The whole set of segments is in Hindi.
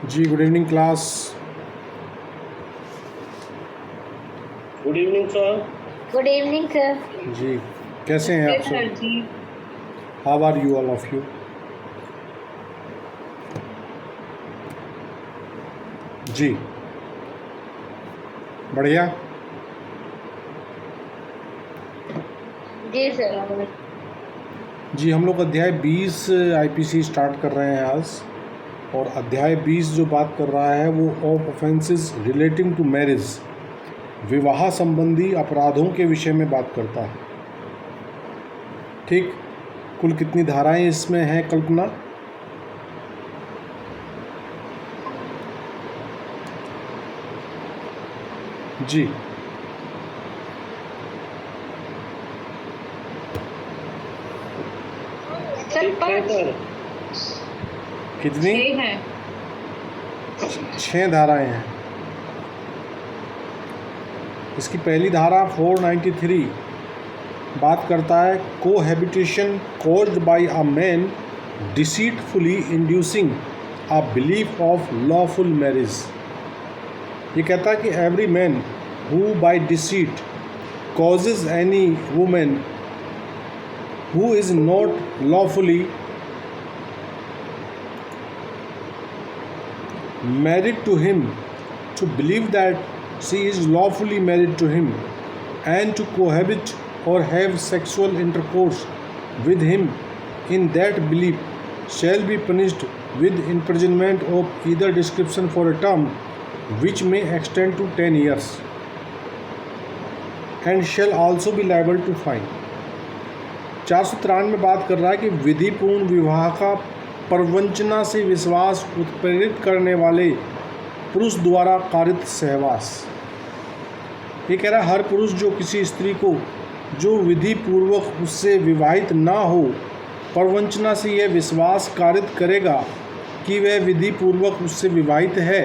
जी good evening class. Good evening sir. Good evening sir. जी कैसे हैं आप सर सब? जी। How are you all of you? जी बढ़िया। जी सर। जी हम लोग अध्याय 20 आईपीसी स्टार्ट कर रहे हैं आज, और अध्याय 20 जो बात कर रहा है वो of offences relating to marriage, विवाह संबंधी अपराधों के विषय में बात करता है। ठीक, कुल कितनी धाराएं इसमें हैं कल्पना? जी सर पाँच कितनी? छह हैं। 6 धाराएं हैं। इसकी पहली धारा 493 बात करता है cohabitation caused by a man deceitfully inducing a belief of lawful marriage. ये कहता है कि every man who by deceit causes any woman who is not lawfully married to him to believe that she is lawfully married to him and to cohabit or have sexual intercourse with him in that belief shall be punished with imprisonment of either description for a term which may extend to 10 years and shall also be liable to fine। 493 में बात कर रहा है कि विधिपूर्ण विवाह का प्रवंचना से विश्वास उत्प्रेरित करने वाले पुरुष द्वारा कारित सहवास। ये कह रहा है हर पुरुष जो किसी स्त्री को जो विधि पूर्वक उससे विवाहित ना हो, प्रवंचना से यह विश्वास कारित करेगा कि वह विधि पूर्वक उससे विवाहित है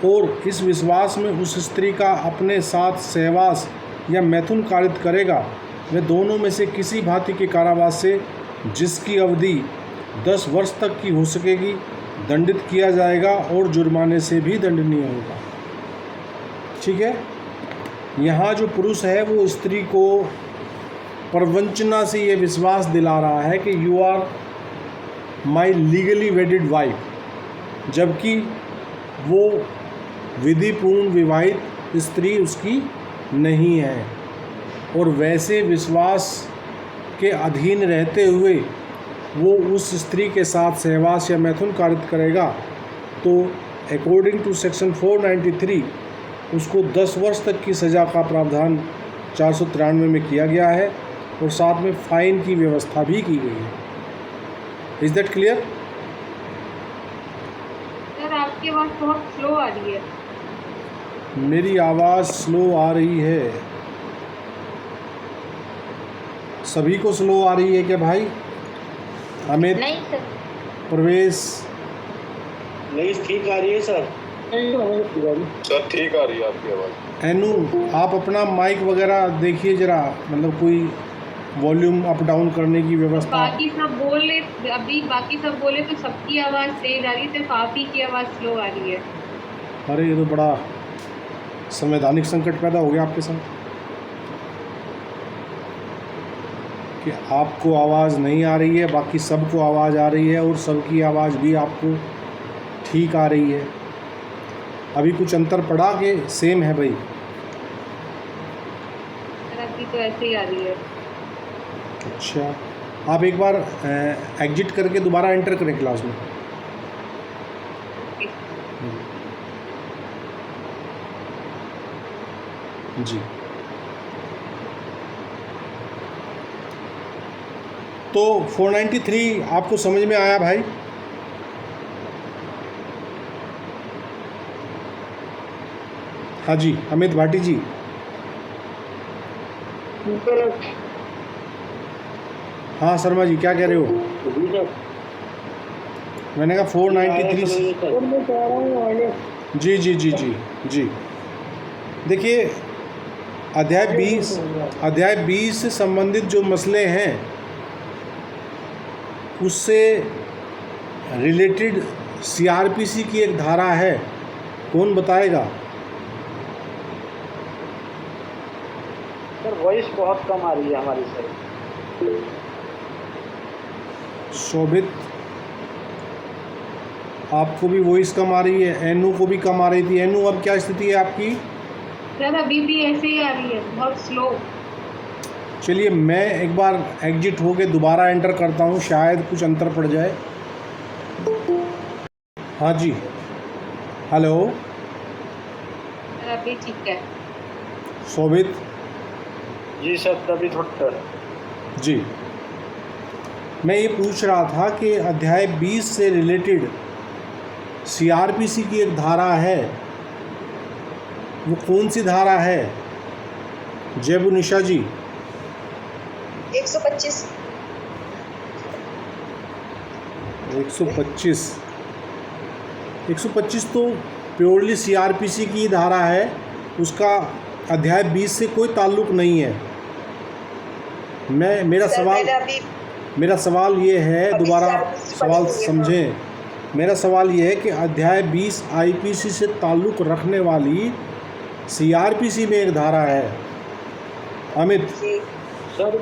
और इस विश्वास में उस स्त्री का अपने साथ सहवास या मैथुन कारित करेगा, वे दोनों में से किसी भांति के कारावास से जिसकी अवधि 10 वर्ष तक की हो सकेगी दंडित किया जाएगा और जुर्माने से भी दंडनीय होगा। ठीक है, यहाँ जो पुरुष है वो स्त्री को प्रवंचना से ये विश्वास दिला रहा है कि you are my legally wedded wife, जबकि वो विधिपूर्ण विवाहित स्त्री उसकी नहीं है, और वैसे विश्वास के अधीन रहते हुए वो उस स्त्री के साथ सहवास या मैथुन कारित करेगा तो अकॉर्डिंग टू सेक्शन 493 उसको 10 वर्ष तक की सज़ा का प्रावधान 493 में किया गया है और साथ में फाइन की व्यवस्था भी की गई है। Is that clear? सर आपकी आवाज़ बहुत स्लो आ रही है। मेरी आवाज़ स्लो आ रही है? सभी को स्लो आ रही है क्या भाई? अमित, नहीं सर। प्रवेश, नहीं ठीक आ रही है सर। सर ठीक आ रही है आपकी आवाज़। एनू आप अपना माइक वगैरह देखिए ज़रा, मतलब कोई वॉल्यूम अप डाउन करने की व्यवस्था। बाकी सब बोले, अभी बाकी सब बोले तो सबकी आवाज़ तेज आ रही है, सिर्फ आप ही की आवाज़ स्लो आ रही है। अरे ये तो बड़ा संवैधानिक संकट पैदा हो गया आपके साथ कि आपको आवाज़ नहीं आ रही है, बाकी सबको आवाज़ आ रही है और सबकी आवाज़ भी आपको ठीक आ रही है। अभी कुछ अंतर पड़ा कि सेम है भाई? सर अभी तो ऐसे ही आ रही है। अच्छा, आप एक बार एग्जिट करके दोबारा एंटर करें क्लास में। जी, तो 493 आपको समझ में आया भाई? हाँ जी, अमित भाटी जी। हाँ शर्मा जी क्या कह रहे हो? मैंने कहा 493। जी जी जी जी जी। देखिए अध्याय 20 से संबंधित जो मसले हैं उससे रिलेटेड सीआरपीसी की एक धारा है, कौन बताएगा? सर वॉइस बहुत कम आ रही है हमारी साइड। शोभित, आपको भी वॉइस कम आ रही है, एनू को भी कम आ रही थी। एनू, अब क्या स्थिति है आपकी? सर अभी भी ऐसे ही आ रही है, बहुत स्लो। चलिए मैं एक बार एग्जिट होके दोबारा एंटर करता हूँ, शायद कुछ अंतर पड़ जाए। हाँ जी, हेलो। सर अभी ठीक है। शोभित जी सर, तभी थोड़ा जी, मैं ये पूछ रहा था कि अध्याय 20 से रिलेटेड सीआरपीसी की एक धारा है, वो कौन सी धारा है? जयबू निशा जी। 125। 125 तो प्योरली सीआरपीसी की धारा है, उसका अध्याय 20 से कोई ताल्लुक़ नहीं है। मेरा सवाल ये है, दोबारा सवाल समझें। मेरा सवाल ये है कि अध्याय 20 आईपीसी से ताल्लुक़ रखने वाली सीआरपीसी में एक धारा है। अमित। सर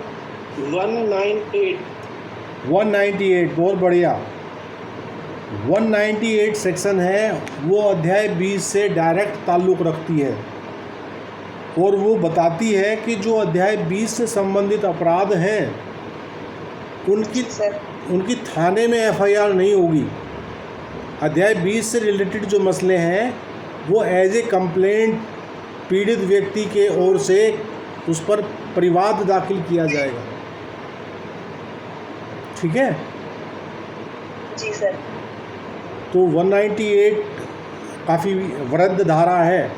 198, बहुत बढ़िया। 198 सेक्शन है, वो अध्याय 20 से डायरेक्ट ताल्लुक़ रखती है और वो बताती है कि जो अध्याय 20 से संबंधित अपराध हैं उनकी थाने में एफआईआर नहीं होगी। अध्याय 20 से रिलेटेड जो मसले हैं वो एज ए कंप्लेंट पीड़ित व्यक्ति के ओर से उस पर परिवाद दाखिल किया जाएगा। ठीक है जी सर। तो 198 काफ़ी वृद्ध धारा है,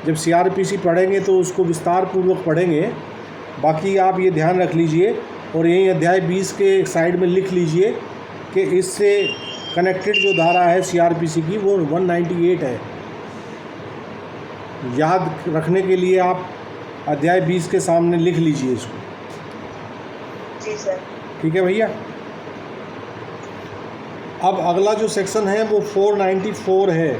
जब सीआरपीसी पढ़ेंगे तो उसको विस्तार पूर्वक पढ़ेंगे। बाकी आप ये ध्यान रख लीजिए और यही अध्याय 20 के साइड में लिख लीजिए कि इससे कनेक्टेड जो धारा है सीआरपीसी की वो 198 है। याद रखने के लिए आप अध्याय 20 के सामने लिख लीजिए इसको। जी सर। ठीक है भैया। अब अगला जो सेक्शन है वो 494 है।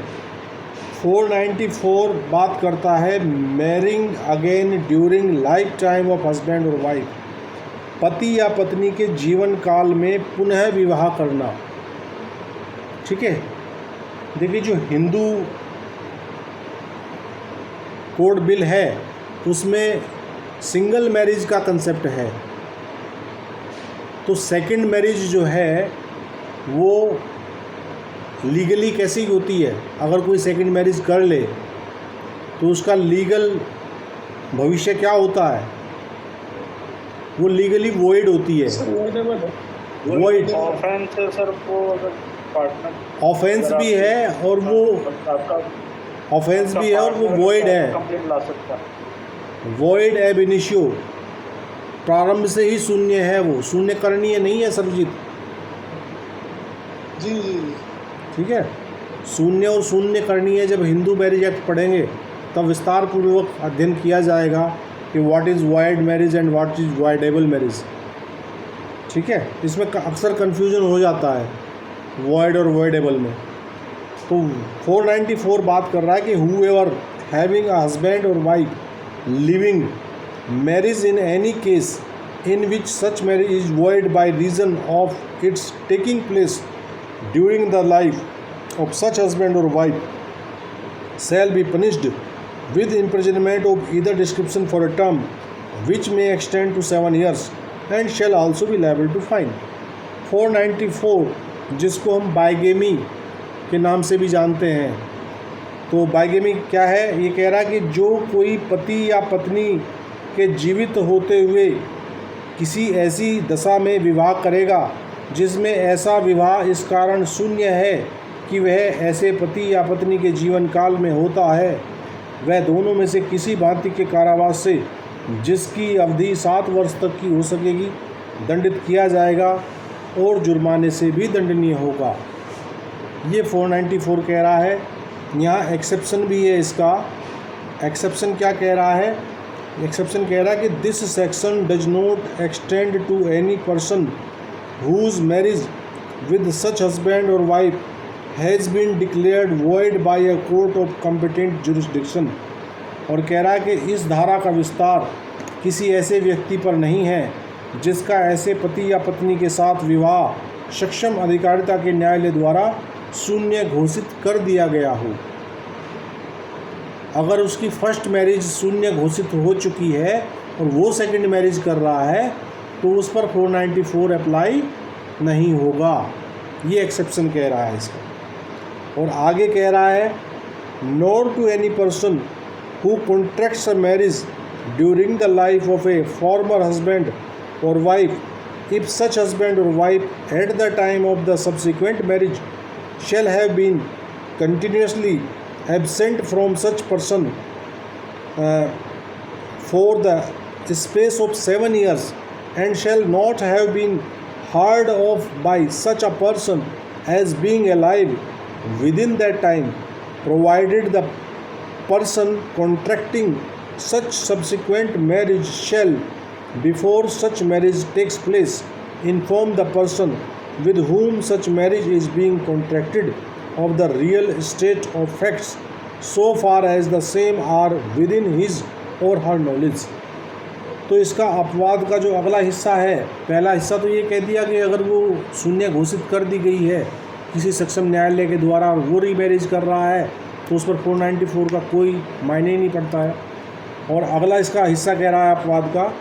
494 बात करता है marrying again during life time of husband और वाइफ, पति या पत्नी के जीवन काल में पुनः विवाह करना। ठीक है, देखिए जो हिंदू कोड बिल है उसमें सिंगल मैरिज का कंसेप्ट है, तो सेकंड मैरिज जो है वो लीगली कैसी होती है? अगर कोई सेकंड मैरिज कर ले तो उसका लीगल भविष्य क्या होता है? वो लीगली वॉइड होती है। वॉइड ऑफेंस भी है और वो ऑफेंस भी है और वो वॉइड है। वॉइड एब इनिशियो, प्रारंभ से ही शून्य है, वो शून्य करणीय नहीं है सर्वजित। जी जी जी ठीक है, शून्य और शून्य करणीय जब हिंदू मैरिज एक्ट पढ़ेंगे तब विस्तार पूर्वक अध्ययन किया जाएगा कि what is void marriage and what is voidable marriage. ठीक है, इसमें अक्सर कन्फ्यूजन हो जाता है वॉइड और वॉइडेबल में। तो 494 बात कर रहा है कि whoever having a husband or wife living marriage in any case in which such marriage is void by reason of its taking place during the life of such husband or wife shall be punished with imprisonment of either description for a term which may extend to 7 years and shall also be liable to fine। 494 जिसको हम बाइगेमी के नाम से भी जानते हैं, तो बाइगेमी क्या है? ये कह रहा है कि जो कोई पति या पत्नी के जीवित होते हुए किसी ऐसी दशा में विवाह करेगा जिसमें ऐसा विवाह इस कारण शून्य है कि वह ऐसे पति या पत्नी के जीवन काल में होता है, वह दोनों में से किसी भांति के कारावास से जिसकी अवधि 7 वर्ष तक की हो सकेगी दंडित किया जाएगा और जुर्माने से भी दंडनीय होगा। ये 494 कह रहा है। यहाँ एक्सेप्शन भी है इसका। एक्सेप्शन क्या कह रहा है? एक्सेप्शन कह रहा है कि this section does not extend to any person whose marriage with such husband और wife has been declared void by a court of competent jurisdiction. और कह रहा है कि इस धारा का विस्तार किसी ऐसे व्यक्ति पर नहीं है जिसका ऐसे पति या पत्नी के साथ विवाह सक्षम अधिकारिता के न्यायालय द्वारा शून्य घोषित कर दिया गया हो। अगर उसकी फर्स्ट मैरिज शून्य घोषित हो चुकी है और वो सेकंड मैरिज कर रहा है तो उस पर 494 अप्लाई नहीं होगा। ये एक्सेप्शन कह रहा है इसका। और आगे कह रहा है nor to any person who contracts a marriage during the life of a former husband और वाइफ इफ सच हस्बैंड और wife at the time of the subsequent marriage shall have been continuously absent from such person for the space of 7 years and shall not have been heard of by such a person as being alive within that time, provided the person contracting such subsequent marriage shall, before such marriage takes place, inform the person with whom such marriage is being contracted of the real state of facts so far as the same are within his or her knowledge। तो इसका अपवाद का जो अगला हिस्सा है, पहला हिस्सा तो ये कह दिया कि अगर वो शून्य घोषित कर दी गई है किसी सक्षम न्यायालय के द्वारा और वो रीमैरिज कर रहा है तो उस पर 494 का कोई मायने ही नहीं पड़ता है। और अगला इसका हिस्सा कह रहा है अपवाद का,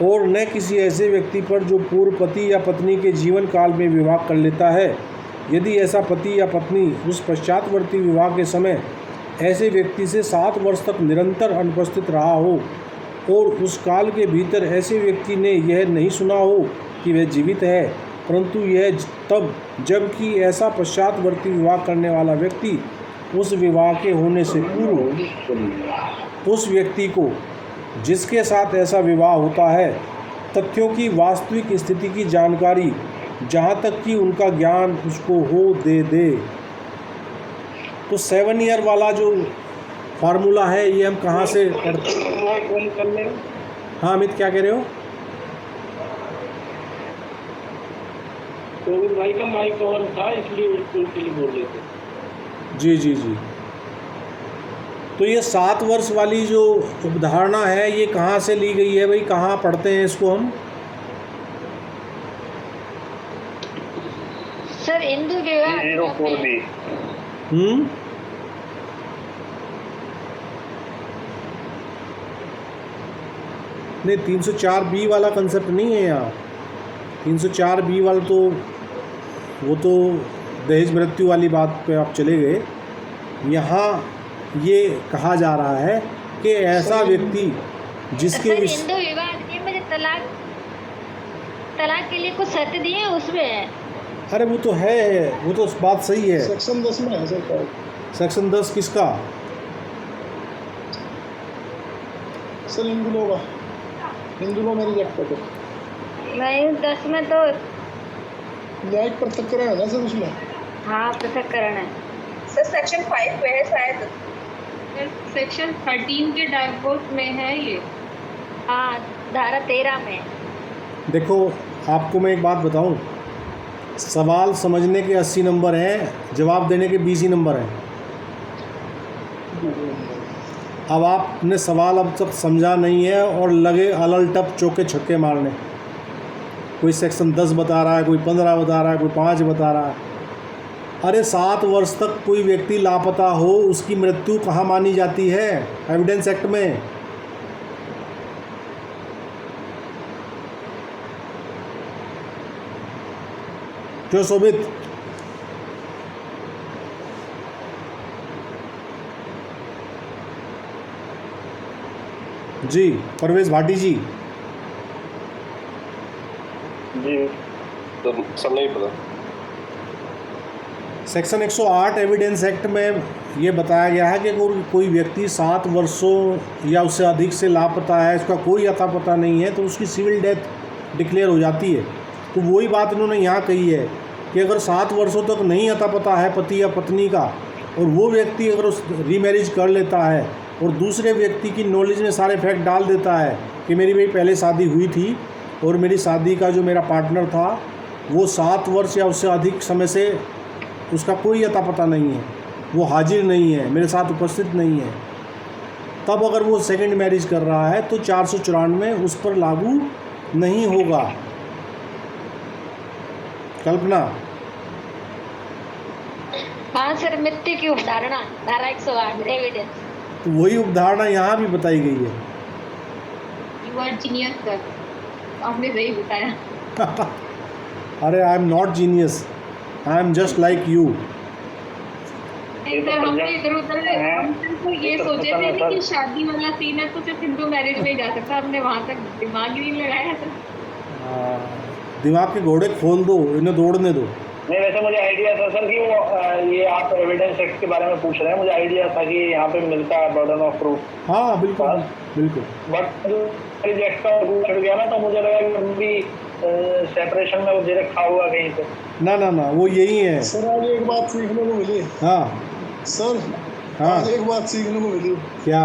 और न किसी ऐसे व्यक्ति पर जो पूर्व पति या पत्नी के जीवन काल में विवाह कर लेता है, यदि ऐसा पति या पत्नी उस पश्चातवर्ती विवाह के समय ऐसे व्यक्ति से 7 वर्ष तक निरंतर अनुपस्थित रहा हो और उस काल के भीतर ऐसे व्यक्ति ने यह नहीं सुना हो कि वह जीवित है, परंतु यह तब जबकि ऐसा पश्चातवर्ती विवाह करने वाला व्यक्ति उस विवाह के होने से पूर्व उस व्यक्ति को जिसके साथ ऐसा विवाह होता है तथ्यों की वास्तविक स्थिति की जानकारी जहाँ तक कि उनका ज्ञान उसको हो दे। तो 7 ईयर वाला जो फार्मूला है ये हम कहाँ से पढ़ते हैं? हाँ अमित क्या कह रहे हो? तो भाई का माइक ऑन था इसलिए स्कूल के लिए बोल रहे थे। जी जी जी। तो ये 7 वर्ष वाली जो उपधारणा है ये कहाँ से ली गई है भाई, कहाँ पढ़ते हैं इसको हम? सर हिंदू विवाह 04 भी नहीं 304B वाला कंसेप्ट नहीं है यहाँ। 304B वाला तो वो तो दहेज मृत्यु वाली बात पे आप चले गए। यहाँ ये कहा जा रहा है कि ऐसा व्यक्ति जिसके हिंदू विवाह के मुझे तलाक के लिए कुछ शर्त दी है उसमें है। अरे वो तो है, वो तो बात सही है। सेक्शन 10 में है सर। सेक्शन 10 किसका? सर हिंदू लॉ का, हिंदू लॉ में रिजेक्ट कर दो। नहीं 10 में तो न्यायिक पृथक्करण है ना सर उसमें। हाँ पृथक्करण है सर सेक्शन 5 में है शायद। सेक्शन 13 के डाइवोर्स में है ये। हाँ धारा 13 में। देखो आपको मैं एक बात बताऊं, सवाल समझने के 80 नंबर हैं, जवाब देने के 20 ही नंबर हैं। अब आपने सवाल अब तक समझा नहीं है और लगे अलल टप चौके छक्के मारने। कोई सेक्शन 10 बता रहा है, कोई 15 बता रहा है, कोई 5 बता रहा है। अरे 7 वर्ष तक कोई व्यक्ति लापता हो उसकी मृत्यु कहाँ मानी जाती है एविडेंस एक्ट में? क्यों शोभित? जी परवेश भाटी जी। जी तो सब नहीं पता। सेक्शन 108 एविडेंस एक्ट में ये बताया गया है कि अगर कोई व्यक्ति 7 वर्षों या उससे अधिक से लापता है, उसका कोई अता पता नहीं है, तो उसकी सिविल डेथ डिक्लेयर हो जाती है। तो वही बात इन्होंने यहाँ कही है कि अगर 7 वर्षों तक नहीं अता पता है पति या पत्नी का और वो व्यक्ति अगर उस रीमैरिज कर लेता है और दूसरे व्यक्ति की नॉलेज में सारे फैक्ट डाल देता है कि मेरी भाई पहले शादी हुई थी और मेरी शादी का जो मेरा पार्टनर था वो 7 वर्ष या उससे अधिक समय से उसका कोई अता पता नहीं है, वो हाजिर नहीं है, मेरे साथ उपस्थित नहीं है, तब अगर वो सेकंड मैरिज कर रहा है तो 494 उस पर लागू नहीं होगा। कल्पना, हाँ सर, मृत्यु की उपधारणा धारा 108 एविडेंस। तो वही उपधारणा यहाँ भी बताई गई है। यू आर जीनियस सर, आपने सही बताया। अरे I am not genius, I am just like you. नहीं सर, हमने इधर उधर हम तो ये सोचे थे कि शादी वाला सीन है तो सिर्फ हिंदू मैरिज में ही जा सकता, हमने वहाँ तक दिमाग ही नहीं लगाया था। दिमाग के घोड़े खोल दो, इन्हें दौड़ने दो। नहीं, वैसे मुझे आइडिया था सर कि वो ये आप एविडेंस एक्ट के बारे में पूछ रहे हैं, मुझे आइडिया था कि यहाँ पे मिलता है बर्डन ऑफ प्रूफ। हाँ बिल्कुल बिल्कुल। बट जो एक्ट का रूल चढ़ गया ना, तो मुझे लगा कि भी सेपरेशन में वो दे रखा हुआ कहीं पे। ना ना ना, वो यही है। सर आज एक बात सीखने को मिली। हाँ सर हाँ, आज एक बात सीखने को मिली। क्या?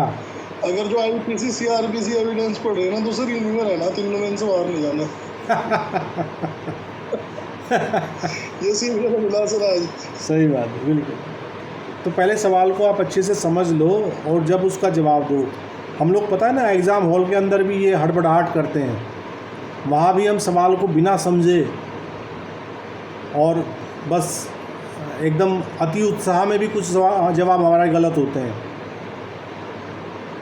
अगर जो आईपीसी सीआरपीसी एविडेंस पढ़ रहे हैं ना, तो सर इन्हीं में रहना, तीनों में इनसे बाहर नहीं जाना। ये सीखने को मिला सर आज। सही बात है, बिल्कुल। तो पहले सवाल को आप अच्छे से समझ लो और जब उसका जवाब दो। हम लोग पता है ना, एग्ज़ाम हॉल के अंदर भी ये हड़बड़ाहट करते हैं, वहाँ भी हम सवाल को बिना समझे और बस एकदम अति उत्साह में भी कुछ जवाब हमारे गलत होते हैं।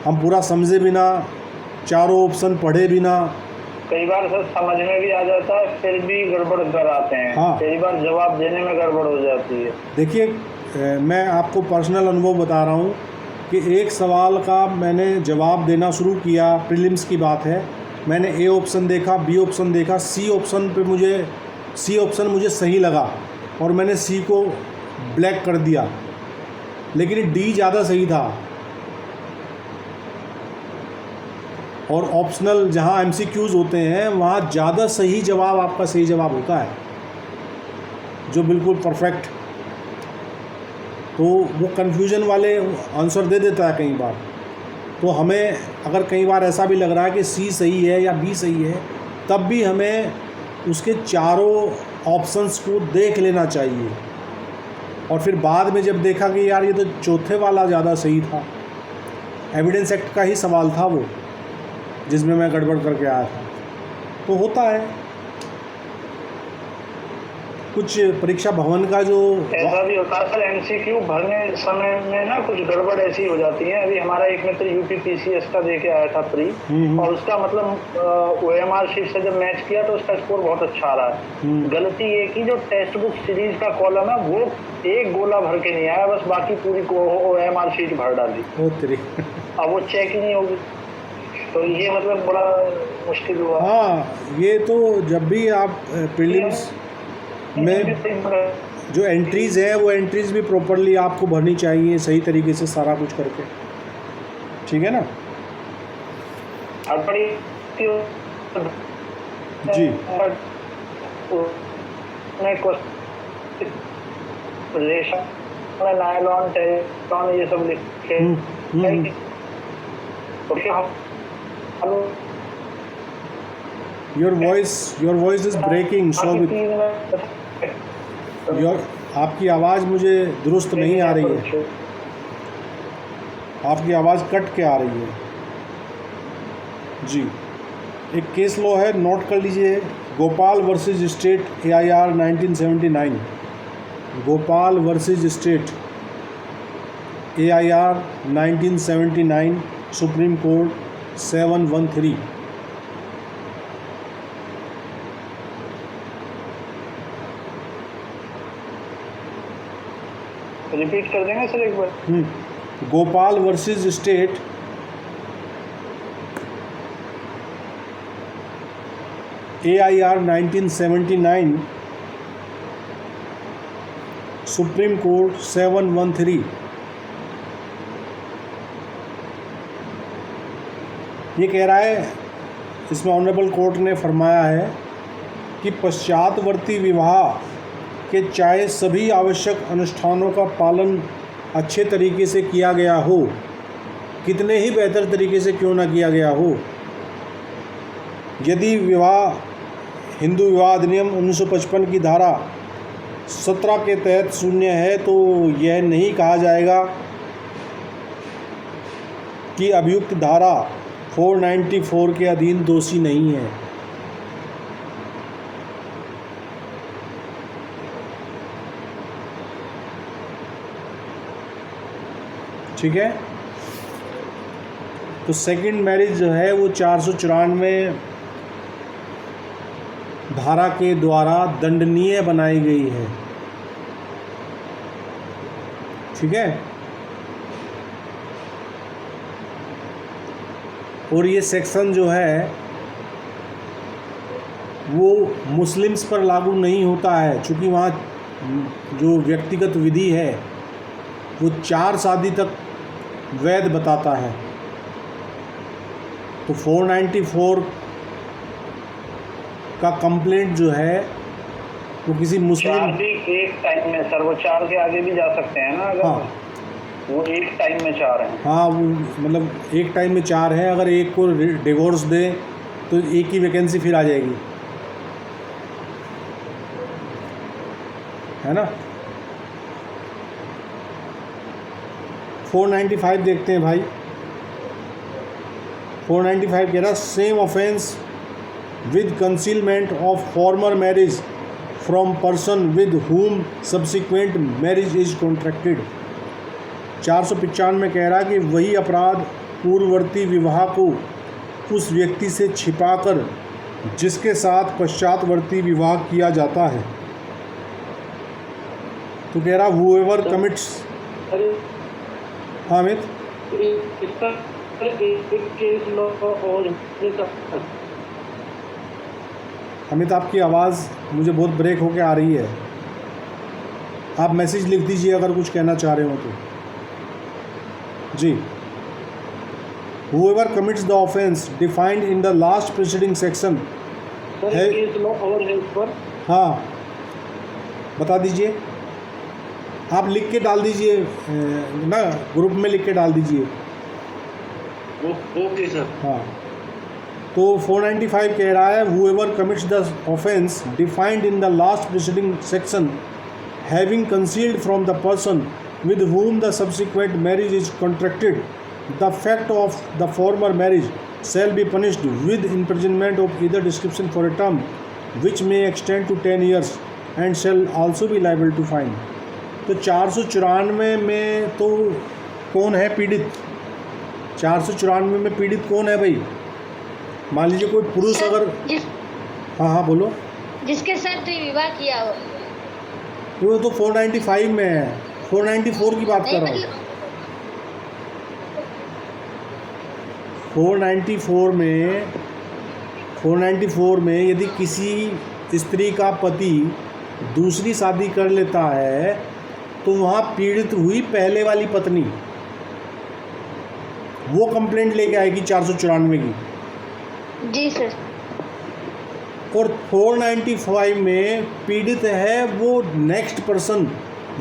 हम पूरा समझे बिना, चारों ऑप्शन पढ़े बिना, कई बार सर समझ में भी आ जाता है, फिर भी गड़बड़ कर आते हैं। हाँ। कई बार जवाब देने में गड़बड़ हो जाती है। देखिए, मैं आपको पर्सनल अनुभव बता रहा हूँ कि एक सवाल का मैंने जवाब देना शुरू किया, प्रीलिम्स की बात है, मैंने ए ऑप्शन देखा, बी ऑप्शन देखा, सी ऑप्शन मुझे सही लगा और मैंने सी को ब्लैक कर दिया, लेकिन डी ज़्यादा सही था। और ऑप्शनल जहाँ एमसीक्यूज़ होते हैं वहाँ ज़्यादा सही जवाब आपका सही जवाब होता है, जो बिल्कुल परफेक्ट। तो वो कन्फ्यूजन वाले आंसर दे देता है कई बार। तो हमें अगर कई बार ऐसा भी लग रहा है कि सी सही है या बी सही है, तब भी हमें उसके चारों ऑप्शंस को देख लेना चाहिए। और फिर बाद में जब देखा कि यार ये तो चौथे वाला ज़्यादा सही था, एविडेंस एक्ट का ही सवाल था वो जिसमें मैं गड़बड़ करके आया था। तो होता है कुछ परीक्षा भवन का जो ऐसा भी होता है सर, एमसीक्यू भरने समय में ना कुछ गड़बड़ ऐसी हो जाती है। अभी हमारा एक मित्र यूपीपीसीएस का देके आया था प्री, और उसका मतलब ओएमआर शीट से जब मैच किया तो उसका स्कोर बहुत अच्छा आ रहा है। गलती ये की, जो टेक्स्ट बुक सीरीज का कॉलम है वो एक गोला भर के नहीं आया, बस बाकी पूरी ओएमआर शीट भर डाली। अब वो चेक ही नहीं होगी, तो ये मतलब बड़ा मुश्किल हुआ। हाँ, ये तो जब भी आप प्रीलिम्स में जो एंट्रीज़ है वो एंट्रीज़ भी प्रॉपरली आपको भरनी चाहिए, सही तरीके से सारा कुछ करके, ठीक है ना? जी नायलॉन टेरिलॉन ये सब लिखे। योर वॉइस इज ब्रेकिंग सो आपकी आवाज़ मुझे दुरुस्त नहीं आ रही है, आपकी आवाज़ कट के आ रही है। जी, एक केस लॉ है, नोट कर लीजिए, Gopal versus state AIR 1979। Gopal versus state AIR 1979, supreme court 713। Repeat कर देंगे सर एक बार? Gopal versus state AIR 1979, supreme court 713। ये कह रहा है, इसमें ऑनरेबल कोर्ट ने फरमाया है कि पश्चातवर्ती विवाह के चाहे सभी आवश्यक अनुष्ठानों का पालन अच्छे तरीके से किया गया हो, कितने ही बेहतर तरीके से क्यों ना किया गया हो, यदि विवाह हिंदू विवाह अधिनियम 1955 की धारा 17 के तहत शून्य है, तो यह नहीं कहा जाएगा कि अभियुक्त धारा 494 के अधीन दोषी नहीं है। ठीक है, तो सेकंड मैरिज जो है वो 494 धारा के द्वारा दंडनीय बनाई गई है। ठीक है, और ये सेक्शन जो है वो मुस्लिम्स पर लागू नहीं होता है, क्योंकि वहाँ जो व्यक्तिगत विधि है वो 4 शादी तक वैध बताता है। तो 494 का कंप्लेंट जो है वो किसी मुस्लिम 4 भी एक टाइम में सर, वो 4 के आगे भी जा सकते हैं ना अगर हाँ, वो एक टाइम में 4 हैं। हाँ, वो मतलब एक टाइम में 4 है। अगर एक को डिवोर्स दे तो एक की वैकेंसी फिर आ जाएगी, है ना। 495 देखते हैं भाई। 495 कह रहा same offence with concealment of former marriage from person with whom subsequent marriage is contracted. 495 में कह रहा कि वही अपराध पूर्ववर्ती विवाह को उस व्यक्ति से छिपाकर जिसके साथ पश्चातवर्ती विवाह किया जाता है। तो कह रहा whoever commits। हाँ अमित, अमित आपकी आवाज़ मुझे बहुत ब्रेक होके आ रही है। आप मैसेज लिख दीजिए अगर कुछ कहना चाह रहे हो तो। जी, whoever commits the offence defined in the last preceding section है। हाँ बता दीजिए, आप लिख के डाल दीजिए ना, ग्रुप में लिख के डाल दीजिए। Okay sir. हाँ, तो 495 कह रहा है whoever commits the offence defined in the last preceding section having concealed from the person with whom the subsequent marriage is contracted the fact of the former marriage shall be punished with imprisonment of either description for a term which may extend to 10 years and shall also be liable to fine। तो 494 में तो कौन है पीड़ित? 494 में पीड़ित कौन है भाई? मान लीजिए कोई पुरुष अगर हाँ हाँ बोलो, जिसके साथ विवाह किया हो, वो तो 495 में है। 494 की बात कर रहा हूँ। 494 में यदि किसी स्त्री का पति दूसरी शादी कर लेता है तो वहाँ पीड़ित हुई पहले वाली पत्नी, वो कंप्लेंट लेके आएगी 494 की। जी सर। और 495 में पीड़ित है वो नेक्स्ट पर्सन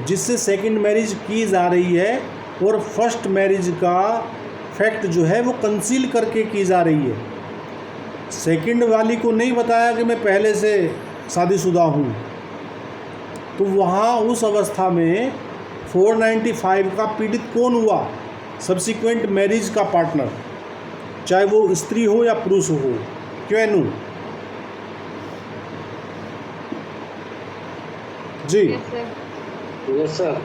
जिससे सेकंड मैरिज की जा रही है और फर्स्ट मैरिज का फैक्ट जो है वो कंसील करके की जा रही है। सेकंड वाली को नहीं बताया कि मैं पहले से शादीशुदा हूँ, तो वहाँ उस अवस्था में 495 का पीड़ित कौन हुआ? सब्सिक्वेंट मैरिज का पार्टनर, चाहे वो स्त्री हो या पुरुष हो। क्यों नू? जी यस सर।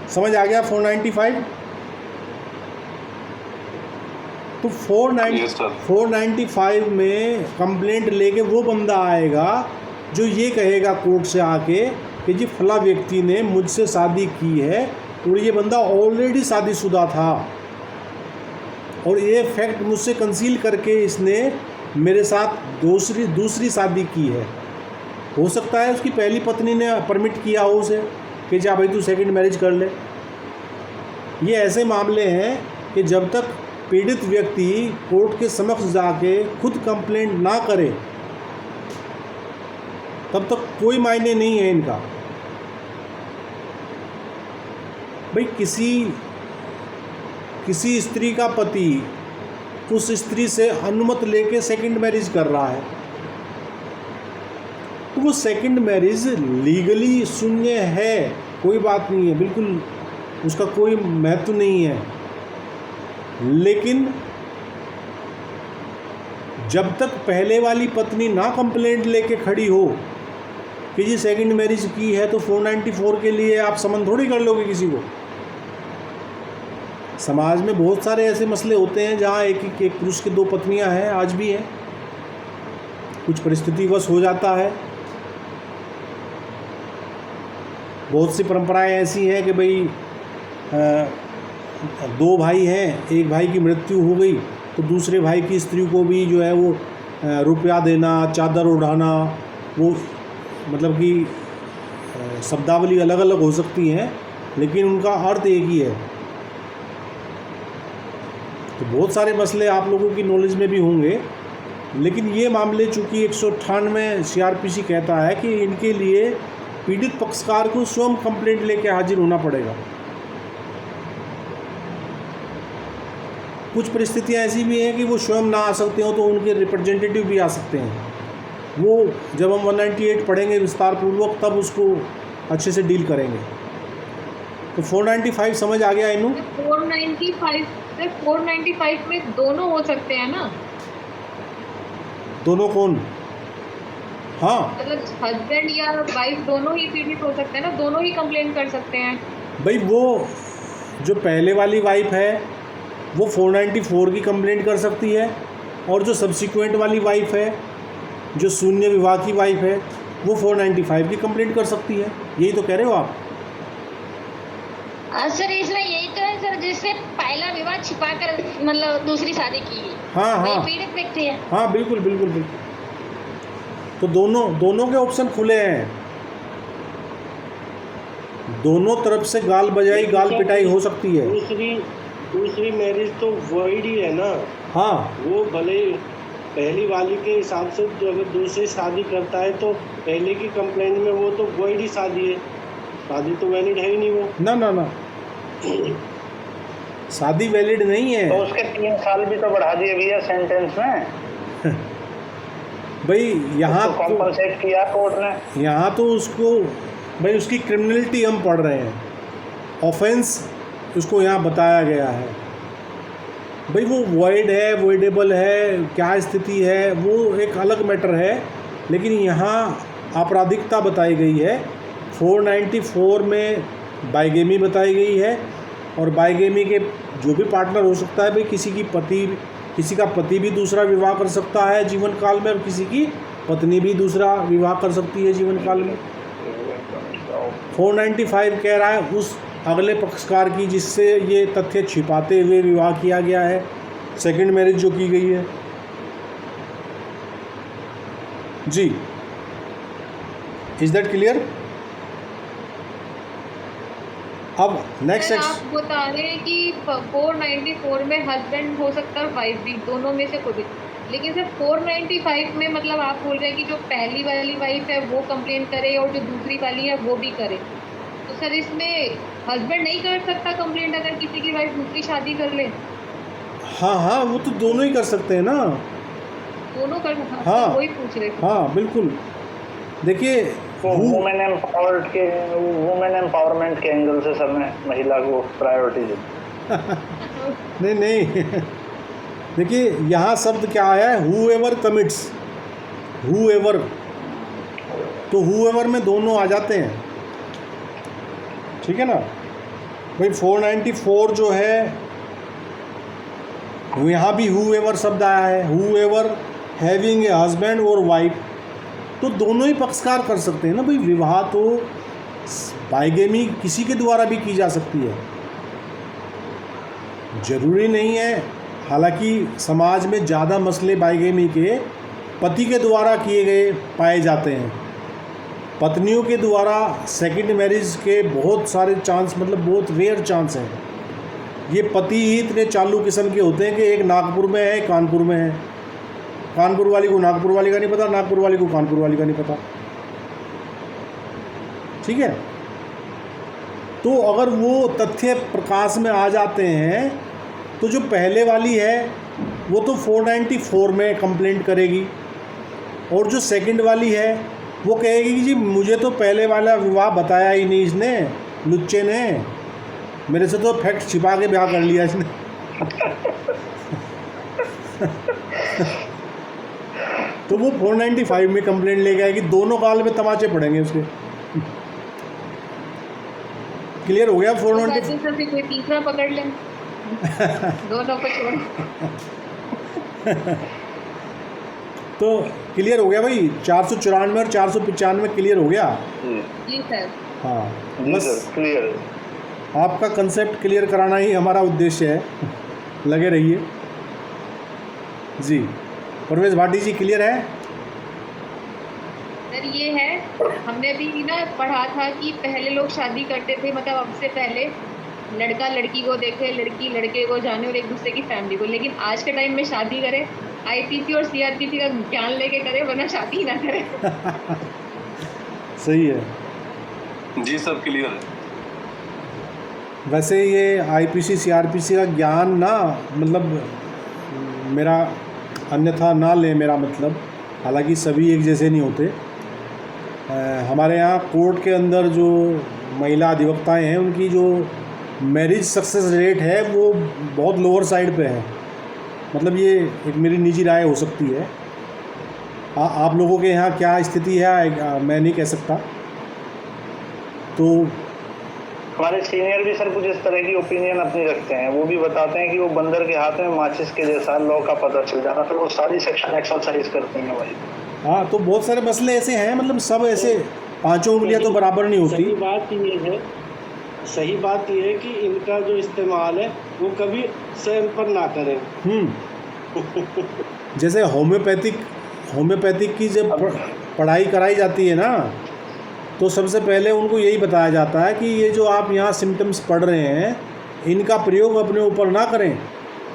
समझ आ गया 495? तो 495 में कंप्लेंट लेके वो बंदा आएगा जो ये कहेगा कोर्ट से आके कि जी फला व्यक्ति ने मुझसे शादी की है और ये बंदा ऑलरेडी शादीशुदा था और ये फैक्ट मुझसे कंसील करके इसने मेरे साथ दूसरी शादी की है। हो सकता है उसकी पहली पत्नी ने परमिट किया हो उसे कि जा भाई तू सेकंड मैरिज कर ले। ये ऐसे मामले हैं कि जब तक पीड़ित व्यक्ति कोर्ट के समक्ष जाके खुद कंप्लेंट ना करे तब तक कोई मायने नहीं है इनका। भाई किसी स्त्री का पति उस स्त्री से अनुमति लेके सेकंड मैरिज कर रहा है तो वो सेकंड मैरिज लीगली शून्य है, कोई बात नहीं है, बिल्कुल उसका कोई महत्व नहीं है। लेकिन जब तक पहले वाली पत्नी ना कंप्लेंट लेके खड़ी हो कि जी सेकंड मैरिज की है, तो 494 के लिए आप समन थोड़ी कर लोगे किसी को। समाज में बहुत सारे ऐसे मसले होते हैं जहाँ एक पुरुष की 2 पत्नियां हैं, आज भी हैं, कुछ परिस्थितिवश हो जाता है। बहुत सी परंपराएं ऐसी हैं कि भाई 2 भाई हैं, एक भाई की मृत्यु हो गई तो दूसरे भाई की स्त्री को भी जो है वो रुपया देना, चादर उड़ाना, वो मतलब कि शब्दावली अलग अलग हो सकती हैं लेकिन उनका अर्थ एक ही है। तो बहुत सारे मसले आप लोगों की नॉलेज में भी होंगे, लेकिन ये मामले चूँकि 198 CRPC कहता है कि इनके लिए पीड़ित पक्षकार को स्वयं कंप्लेंट लेके हाजिर होना पड़ेगा। कुछ परिस्थितियाँ ऐसी भी हैं कि वो स्वयं ना आ सकते हो तो उनके रिप्रेजेंटेटिव भी आ सकते हैं। वो जब हम 198 पढ़ेंगे विस्तार पूर्वक तब उसको अच्छे से डील करेंगे। तो 495 समझ आ गया इनू? 495 में दोनों हो सकते हैं ना? दोनों कौन? हाँ, मतलब हस्बैंड या वाइफ दोनों ही पीड़ित हो सकते हैं ना, दोनों ही कंप्लेंट कर सकते हैं। भाई वो जो पहले वाली वाइफ है वो 494 की कंप्लेंट कर सकती है, और जो सब्सिक्वेंट वाली वाइफ है, जो शून्य विवाह की वाइफ है, वो 495 की कंप्लेंट कर सकती है। यही तो कह रहे हो आप? सर इसमें यही तो है सर, जिससे पहला विवाह छिपाकर मतलब दूसरी शादी की है, हाँ वही हाँ पीड़ित व्यक्ति है। हाँ, बिल्कुल बिल्कुल बिल्कुल। तो दोनों के ऑप्शन खुले हैं, दोनों तरफ से गाल बजाई गाल पिटाई हो सकती है। दूसरी मैरिज तो वॉइड ही है ना। हाँ, वो भले पहली वाली के हिसाब से जो अगर दूसरी शादी करता है तो पहले की कंप्लेंट में वो तो वॉइड ही शादी है, शादी तो वैलिड है ही नहीं वो। ना ना ना, शादी वैलिड नहीं है। तो उसके 3 साल भी तो बढ़ा दिए भैया सेंटेंस में। भाई यहाँ तो कॉम्पनसेट किया कोर्ट ने। यहाँ तो उसको भाई उसकी क्रिमिनलिटी हम पढ़ रहे हैं, ऑफेंस उसको यहाँ बताया गया है। भाई वो वॉइड है, वॉइडेबल है, क्या स्थिति है वो एक अलग मैटर है, लेकिन यहाँ आपराधिकता बताई गई है। 494 में बाइगेमी बताई गई है, और बाइगेमी के जो भी पार्टनर हो सकता है, भाई किसी का पति भी दूसरा विवाह कर सकता है जीवन काल में, और किसी की पत्नी भी दूसरा विवाह कर सकती है जीवन काल में। 495 कह रहा है उस अगले पक्षकार की जिससे ये तथ्य छिपाते हुए विवाह किया गया है, सेकंड मैरिज जो की गई है। जी, इज दैट क्लियर? अब नेक्स्ट आप बता रहे हैं कि 494 में हस्बैंड हो सकता है, वाइफ भी, दोनों में से कोई भी। लेकिन सर 495 में मतलब आप बोल रहे हैं कि जो पहली वाली वाइफ है वो कंप्लेंट करे और जो दूसरी वाली है वो भी करे। तो सर इसमें हस्बैंड नहीं कर सकता कंप्लेंट अगर किसी की वाइफ दूसरी शादी कर ले? हाँ हाँ, वो तो दोनों ही कर सकते हैं ना, दोनों कर सकते हैं। हाँ, वही पूछ रहे थे। हाँ बिल्कुल। देखिए वुमेन एम्पावरमेंट के एंगल से सर ने महिला को प्रायोरिटी दी। नहीं नहीं, देखिए यहाँ शब्द क्या आया है, whoever commits, whoever, तो whoever में दोनों आ जाते हैं, ठीक है ना भाई। 494 जो है यहाँ भी whoever शब्द आया है, whoever having a husband और wife, तो दोनों ही पक्षकार कर सकते हैं ना भाई। विवाह तो बाइगेमी किसी के द्वारा भी की जा सकती है, ज़रूरी नहीं है। हालांकि समाज में ज़्यादा मसले बाइगेमी के पति के द्वारा किए गए पाए जाते हैं, पत्नियों के द्वारा सेकंड मैरिज के बहुत सारे चांस, मतलब बहुत रेयर चांस हैं। ये पति ही इतने चालू किस्म के होते हैं कि एक नागपुर में है, एक कानपुर में है, कानपुर वाली को नागपुर वाली का नहीं पता, नागपुर वाली को कानपुर वाली का नहीं पता, ठीक है। तो अगर वो तथ्य प्रकाश में आ जाते हैं तो जो पहले वाली है वो तो 494 में कंप्लेंट करेगी, और जो सेकंड वाली है वो कहेगी कि जी मुझे तो पहले वाला विवाह बताया ही नहीं इसने, लुच्चे ने, मेरे से तो फैक्ट छिपा के ब्याह कर लिया इसने। तो वो 495 में कंप्लेंट लेके आएगी, दोनों गाल में तमाचे पड़ेंगे उसके। क्लियर हो गया? 495 से कोई तीसरा पकड़ लें, दोनों को छोड़। तो क्लियर हो गया भाई, 494 और 495 क्लियर हो गया? जी सर। हाँ, जी बस सर, क्लियर है। आपका कंसेप्ट क्लियर कराना ही हमारा उद्देश्य है, लगे रहिए जी। परवेश भाटी जी क्लियर है? सर ये है, हमने अभी ना पढ़ा था कि पहले लोग शादी करते थे, मतलब अब से पहले लड़का लड़की को देखे, लड़की लड़के को जाने और एक दूसरे की फैमिली को, लेकिन आज के टाइम में शादी करे आईपीसी और सीआरपीसी का ज्ञान लेके करे, वरना शादी ही ना करे। सही है। जी सर, क्लियर है। वैसे ये आईपीसी सीआरपीसी का ज्ञान ना, मतलब मेरा अन्यथा ना ले मेरा मतलब, हालांकि सभी एक जैसे नहीं होते। हमारे यहाँ कोर्ट के अंदर जो महिला अधिवक्ताएं हैं उनकी जो मैरिज सक्सेस रेट है वो बहुत लोअर साइड पे है। मतलब ये एक मेरी निजी राय हो सकती है, आप लोगों के यहाँ क्या स्थिति है मैं नहीं कह सकता। तो हमारे सीनियर भी सर कुछ इस तरह की ओपिनियन अपनी रखते हैं, वो भी बताते हैं कि वो बंदर के हाथ में माचिस के जैसा लॉ का पता चल जाना, तो वो सारी सेक्शन एक्सरसाइज करते हैं भाई। हाँ, तो बहुत सारे मसले ऐसे हैं, मतलब सब ऐसे पांचों उंगलियां तो बराबर नहीं होती। सही बात ये है कि इनका जो इस्तेमाल है वो कभी स्वयं पर ना करें। जैसे होम्योपैथिक की जब पढ़ाई कराई जाती है ना, तो सबसे पहले उनको यही बताया जाता है कि ये जो आप यहाँ सिम्टम्स पढ़ रहे हैं इनका प्रयोग अपने ऊपर ना करें,